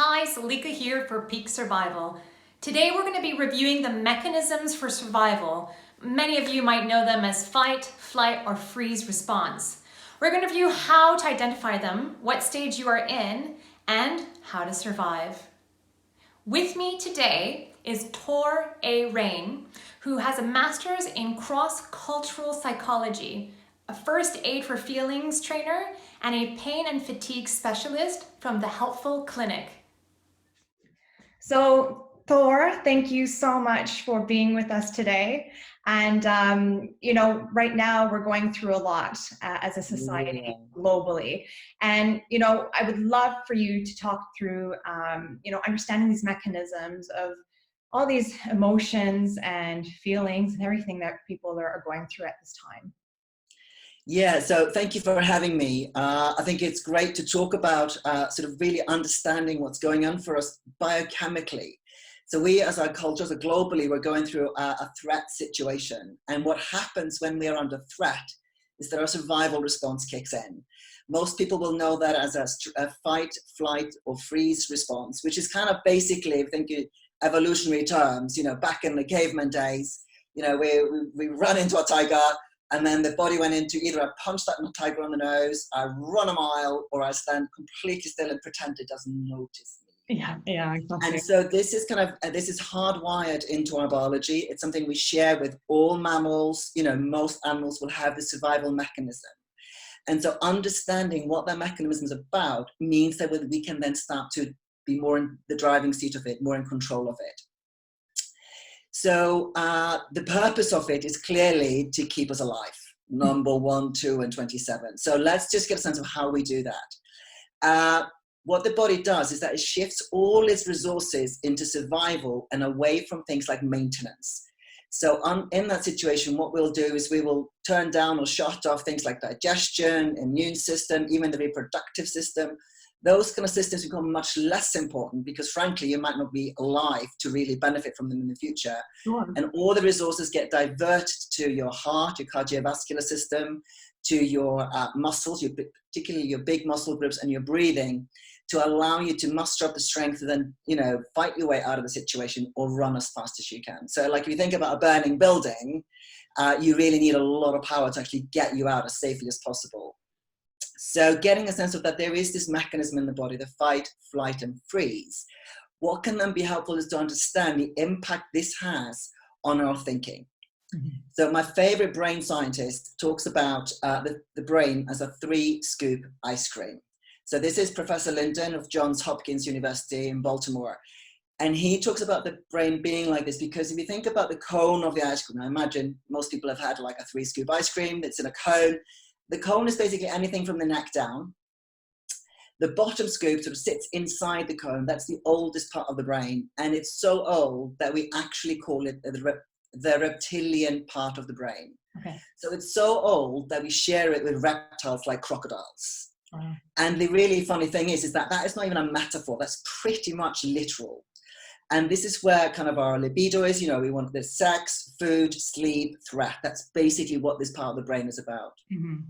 Hi, Salika here for Peak Survival. Today we're going to be reviewing the mechanisms for survival. Many of you might know them as fight, flight, or freeze response. We're going to review how to identify them, what stage you are in, and how to survive. With me today is Thor A. Rain, who has a master's in cross-cultural psychology, a first aid for feelings trainer, and a pain and fatigue specialist from the Helpful Clinic. So, Thor, thank you so much for being with us today. And, right now we're going through a lot as a society Yeah. globally. And, I would love for you to talk through, understanding these mechanisms of all these emotions and feelings and everything that people are going through at this time. Yeah, so thank you for having me. I think it's great to talk about sort of really understanding what's going on for us biochemically. So we as our culture, so globally, we're going through a threat situation. And what happens when we are under threat is that our survival response kicks in. Most people will know that as a fight, flight, or freeze response, which is kind of basically, I think, evolutionary terms, back in the caveman days, we run into a tiger, and then the body went into either I punch that tiger on the nose, I run a mile, or I stand completely still and pretend it doesn't notice me. Yeah, And exactly. so this is this is hardwired into our biology. It's something we share with all mammals. Most animals will have the survival mechanism. And so understanding what that mechanism is about means that we can then start to be more in the driving seat of it, more in control of it. So the purpose of it is clearly to keep us alive, number 1, 2, and 27. So let's just get a sense of how we do that. What the body does is that it shifts all its resources into survival and away from things like maintenance. So in that situation, what we'll do is we will turn down or shut off things like digestion, immune system, even the reproductive system. Those kind of systems become much less important because frankly, you might not be alive to really benefit from them in the future. Sure. And all the resources get diverted to your heart, your cardiovascular system, to your muscles, particularly your big muscle groups and your breathing, to allow you to muster up the strength to then, fight your way out of the situation or run as fast as you can. So like if you think about a burning building, you really need a lot of power to actually get you out as safely as possible. So getting a sense of that there is this mechanism in the body, the fight, flight, and freeze. What can then be helpful is to understand the impact this has on our thinking. Mm-hmm. So my favorite brain scientist talks about the brain as a 3-scoop ice cream. So this is Professor Linden of Johns Hopkins University in Baltimore. And he talks about the brain being like this because if you think about the cone of the ice cream, I imagine most people have had like a 3-scoop ice cream that's in a cone. The cone is basically anything from the neck down. The bottom scoop sort of sits inside the cone. That's the oldest part of the brain. And it's so old that we actually call it the reptilian part of the brain. Okay. So it's so old that we share it with reptiles like crocodiles. Wow. And the really funny thing is that is not even a metaphor. That's pretty much literal. And this is where kind of our libido is. We want the sex, food, sleep, threat. That's basically what this part of the brain is about. Mm-hmm.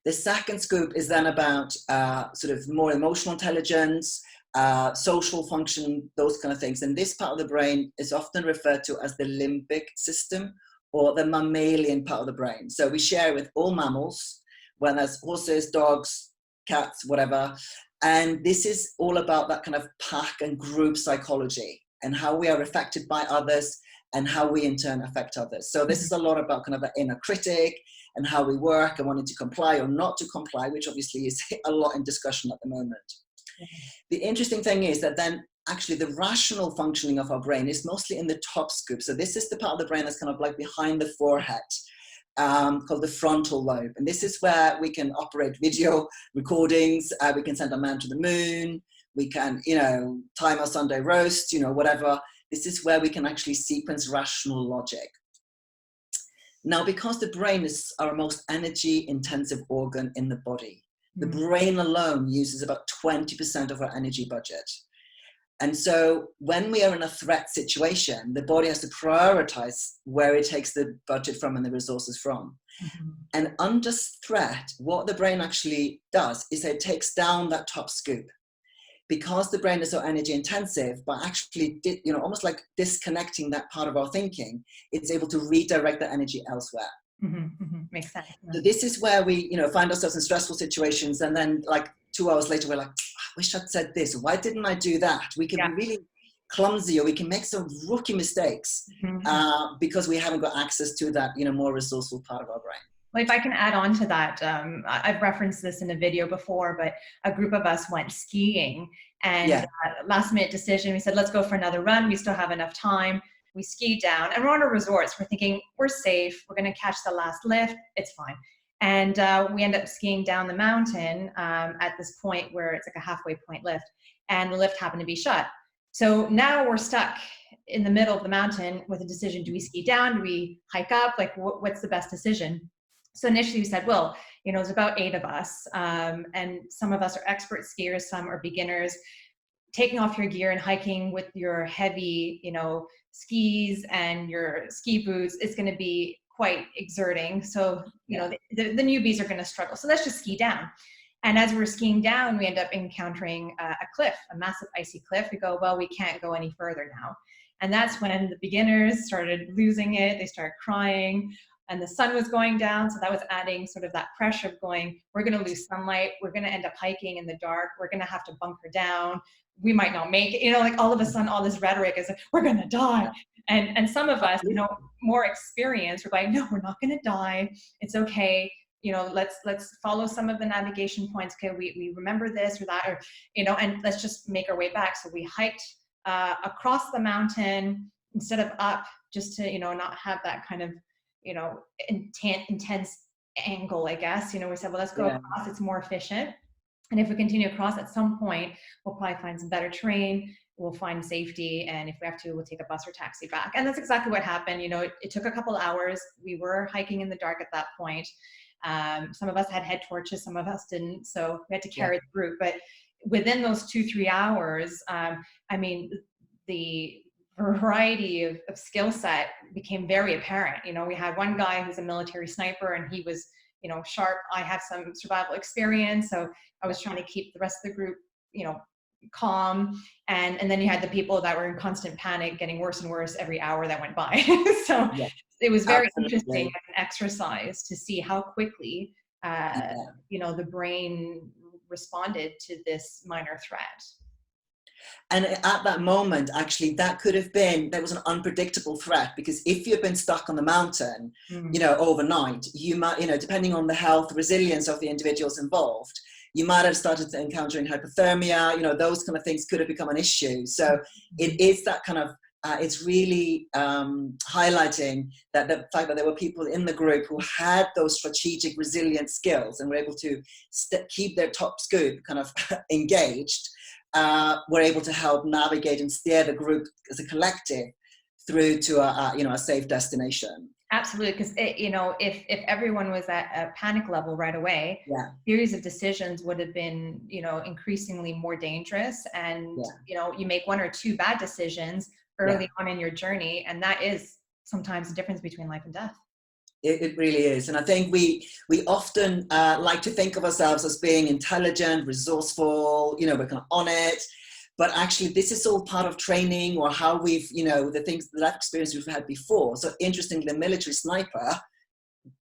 The second scoop is then about sort of more emotional intelligence, social function, those kind of things. And this part of the brain is often referred to as the limbic system or the mammalian part of the brain. So we share with all mammals, whether that's horses, dogs, cats, whatever. And this is all about that kind of pack and group psychology and how we are affected by others and how we in turn affect others. So this is a lot about kind of the inner critic and how we work and wanting to comply or not to comply, which obviously is a lot in discussion at the moment. The interesting thing is that then actually the rational functioning of our brain is mostly in the top scoop. So this is the part of the brain that's kind of like behind the forehead, called the frontal lobe. And this is where we can operate video recordings. We can send a man to the moon. We can, time a Sunday roast, whatever. This is where we can actually sequence rational logic. Now, because the brain is our most energy intensive organ in the body, the brain alone uses about 20% of our energy budget. And so when we are in a threat situation, the body has to prioritize where it takes the budget from and the resources from. Mm-hmm. And under threat, what the brain actually does is it takes down that top scoop. because the brain is so energy intensive, but actually, almost like disconnecting that part of our thinking, it's able to redirect the energy elsewhere. Makes sense. So this is where we, find ourselves in stressful situations, and then like 2 hours later, we're like, I wish I'd said this. Why didn't I do that? We can be really clumsy, or we can make some rookie mistakes because we haven't got access to that, more resourceful part of our brain. Well, if I can add on to that, I've referenced this in a video before, but a group of us went skiing, and last minute decision, we said, let's go for another run. We still have enough time. We skied down, and we're on a resort. So we're thinking, we're safe. We're going to catch the last lift. It's fine. And we end up skiing down the mountain at this point where it's like a halfway point lift, and the lift happened to be shut. So now we're stuck in the middle of the mountain with a decision. Do we ski down? Do we hike up? Like, what's the best decision? So initially we said, well, it's about 8 of us, and some of us are expert skiers, some are beginners. Taking off your gear and hiking with your heavy, skis and your ski boots is going to be quite exerting. So, the newbies are going to struggle. So let's just ski down. And as we're skiing down, we end up encountering a cliff, a massive icy cliff. We go, well, we can't go any further now. And that's when the beginners started losing it. They started crying. And the sun was going down, so that was adding sort of that pressure of going, we're going to lose sunlight, we're going to end up hiking in the dark, we're going to have to bunker down, we might not make it, like all of a sudden all this rhetoric is like, we're going to die. And some of us, more experienced, we're like, no, we're not going to die, it's okay, let's follow some of the navigation points, okay, we remember this or that, or and let's just make our way back. So we hiked across the mountain instead of up, just to not have that kind of intense angle, I guess. We said, well, let's go across, it's more efficient. And if we continue across, at some point, we'll probably find some better terrain, we'll find safety, and if we have to, we'll take a bus or taxi back. And that's exactly what happened. It took a couple hours. We were hiking in the dark at that point. Some of us had head torches, some of us didn't, so we had to carry the group. But within those 2-3 hours, the variety of skill set became very apparent. We had one guy who's a military sniper, and he was, sharp. I have some survival experience, so I was trying to keep the rest of the group, calm. And then you had the people that were in constant panic, getting worse and worse every hour that went by. So it was very interesting as an exercise to see how quickly, the brain responded to this minor threat. And at that moment, actually, that could have been, there was an unpredictable threat, because if you've been stuck on the mountain, overnight, you might, depending on the health, resilience of the individuals involved, you might have started encountering hypothermia, those kind of things could have become an issue. So it is that kind of, it's really highlighting that the fact that there were people in the group who had those strategic resilient skills and were able to keep their top scoop kind of engaged, were able to help navigate and steer the group as a collective through to a safe destination. Absolutely, because if everyone was at a panic level right away, series of decisions would have been increasingly more dangerous, and you make 1 or 2 bad decisions early on in your journey, and that is sometimes the difference between life and death. It really is. And I think we often like to think of ourselves as being intelligent, resourceful, we're kind of on it. But actually, this is all part of training, or how we've, the things, the life experience we've had before. So interestingly, the military sniper,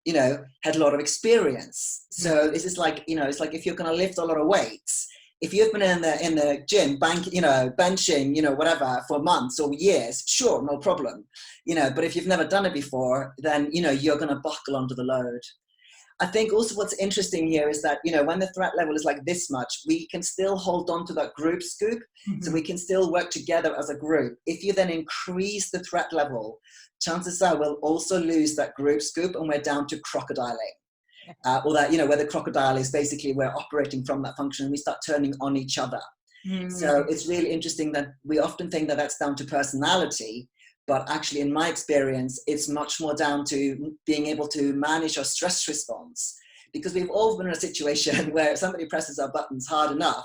had a lot of experience. So this is like, it's like if you're going to lift a lot of weights, if you've been in the gym, benching, whatever, for months or years, sure, no problem. But if you've never done it before, then, you're going to buckle under the load. I think also what's interesting here is that, when the threat level is like this much, we can still hold on to that group scoop. So we can still work together as a group. If you then increase the threat level, chances are we'll also lose that group scoop, and we're down to crocodiling. Or that, where the crocodile is basically, we're operating from that function and we start turning on each other. So it's really interesting that we often think that that's down to personality, but actually in my experience, it's much more down to being able to manage our stress response, because we've all been in a situation where if somebody presses our buttons hard enough,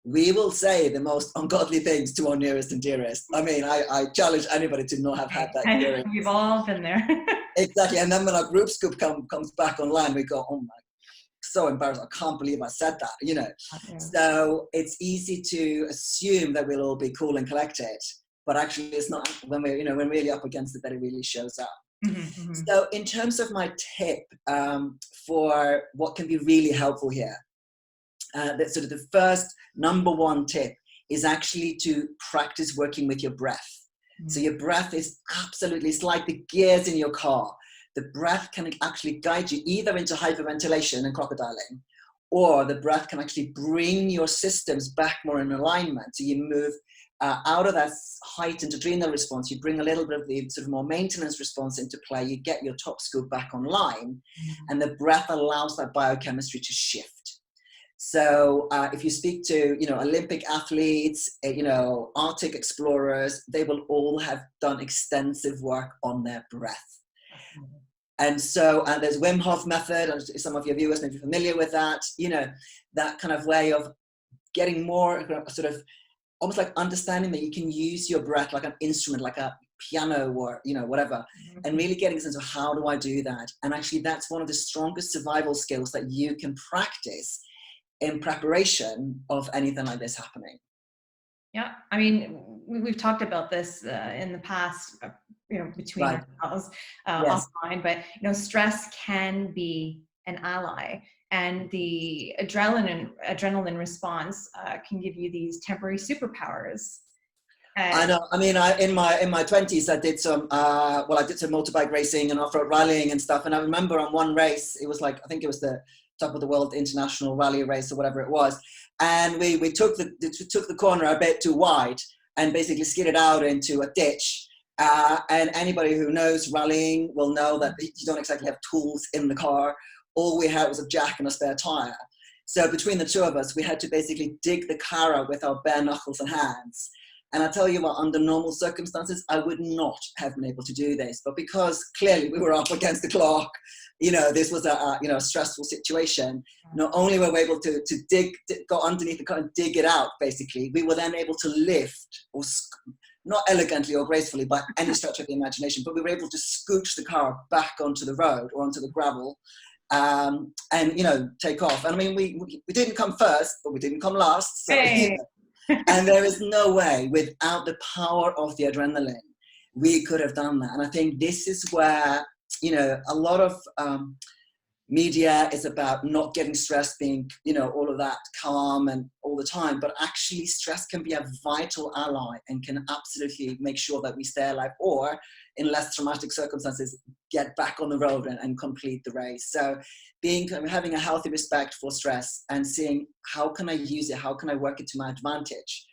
we will say the most ungodly things to our nearest and dearest. I mean, I challenge anybody to not have had that experience. We've all been there. Exactly. And then when our group scoop comes back online, we go, oh my, so embarrassed. I can't believe I said that, Yeah. So it's easy to assume that we'll all be cool and collected, but actually it's not when we're, when we're really up against it that it really shows up. So in terms of my tip for what can be really helpful here, that sort of the first number one tip is actually to practice working with your breath. So your breath is absolutely, it's like the gears in your car. The breath can actually guide you either into hyperventilation and crocodiling, or the breath can actually bring your systems back more in alignment. So you move out of that heightened adrenal response, you bring a little bit of the sort of more maintenance response into play, you get your top scoop back online, and the breath allows that biochemistry to shift. So if you speak to, Olympic athletes, Arctic explorers, they will all have done extensive work on their breath. And so there's Wim Hof Method, and some of your viewers may be familiar with that, that kind of way of getting more sort of almost like understanding that you can use your breath like an instrument, like a piano or, whatever, and really getting a sense of how do I do that? And actually that's one of the strongest survival skills that you can practice in preparation of anything like this happening. Yeah, I mean, we've talked about this in the past, between ourselves offline, but stress can be an ally, and the adrenaline response can give you these temporary superpowers. I know. I mean, in my 20s, I did some I did some motorbike racing and off-road rallying and stuff. And I remember on one race, it was like, I think it was the top of the world international rally race or whatever it was, and we took the corner a bit too wide and basically skidded out into a ditch. And anybody who knows rallying will know that you don't exactly have tools in the car. All we had was a jack and a spare tire. So between the two of us, we had to basically dig the car out with our bare knuckles and hands. And I tell you what, under normal circumstances, I would not have been able to do this. But because clearly we were up against the clock, this was a stressful situation. Not only were we able to go underneath the car and dig it out, basically, we were then able to lift, or not elegantly or gracefully by any stretch of the imagination, but we were able to scooch the car back onto the road or onto the gravel, and take off. And I mean, we didn't come first, but we didn't come last. So, Hey. And there is no way without the power of the adrenaline we could have done that. And I think this is where a lot of media is about not getting stressed, being all of that calm and all the time, but actually stress can be a vital ally and can absolutely make sure that we stay alive, or in less traumatic circumstances get back on the road and complete the race. So having a healthy respect for stress and seeing how can I use it, how can I work it to my advantage,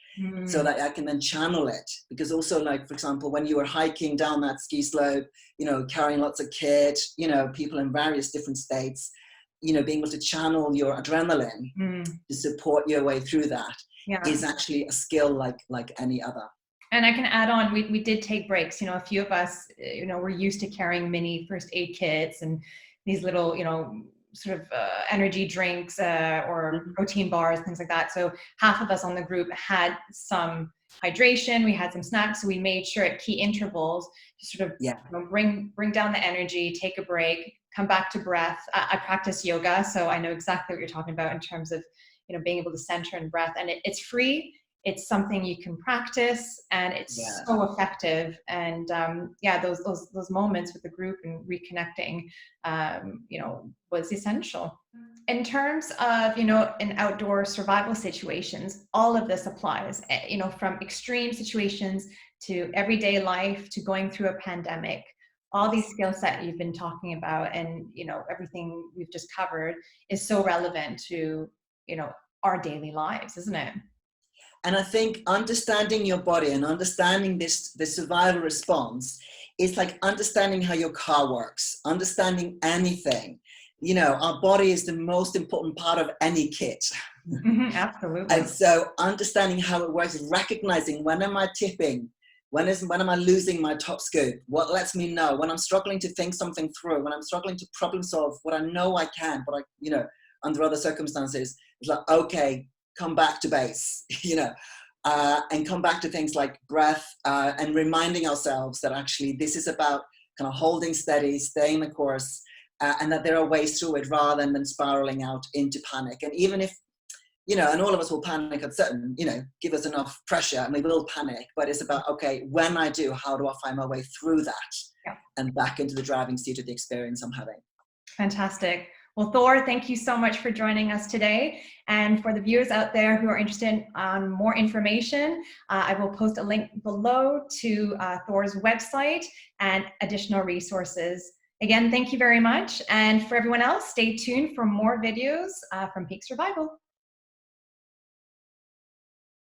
so that I can then channel it. Because also, like, for example, when you were hiking down that ski slope, carrying lots of kit, people in various different states, being able to channel your adrenaline to support your way through that is actually a skill like any other. And I can add on, we did take breaks. A few of us, we're used to carrying mini first aid kits and these little, sort of energy drinks or protein bars, things like that. So half of us on the group had some hydration, we had some snacks. So we made sure at key intervals to sort of bring down the energy, take a break, come back to breath. I practice yoga, so I know exactly what you're talking about in terms of being able to center in breath. And it's free. It's something you can practice, and it's so effective. And those moments with the group and reconnecting, was essential. In terms of, in outdoor survival situations, all of this applies, from extreme situations to everyday life to going through a pandemic. All these skill set you've been talking about and, everything we've just covered is so relevant to, our daily lives, isn't it? And I think understanding your body and understanding the survival response is like understanding how your car works, understanding anything. Our body is the most important part of any kit. Absolutely. And so understanding how it works, recognizing when am I tipping, when am I losing my top scoop, what lets me know, when I'm struggling to think something through, when I'm struggling to problem solve what I know I can, but under other circumstances, it's like, okay, come back to base, and come back to things like breath, and reminding ourselves that actually this is about kind of holding steady, staying the course, and that there are ways through it rather than spiraling out into panic. And even if, and all of us will panic at certain, give us enough pressure and we will panic, but it's about, okay, when I do, how do I find my way through that and back into the driving seat of the experience I'm having? Fantastic. Well, Thor, thank you so much for joining us today. And for the viewers out there who are interested in more information, I will post a link below to Thor's website and additional resources. Again, thank you very much. And for everyone else, stay tuned for more videos from Peak Survival.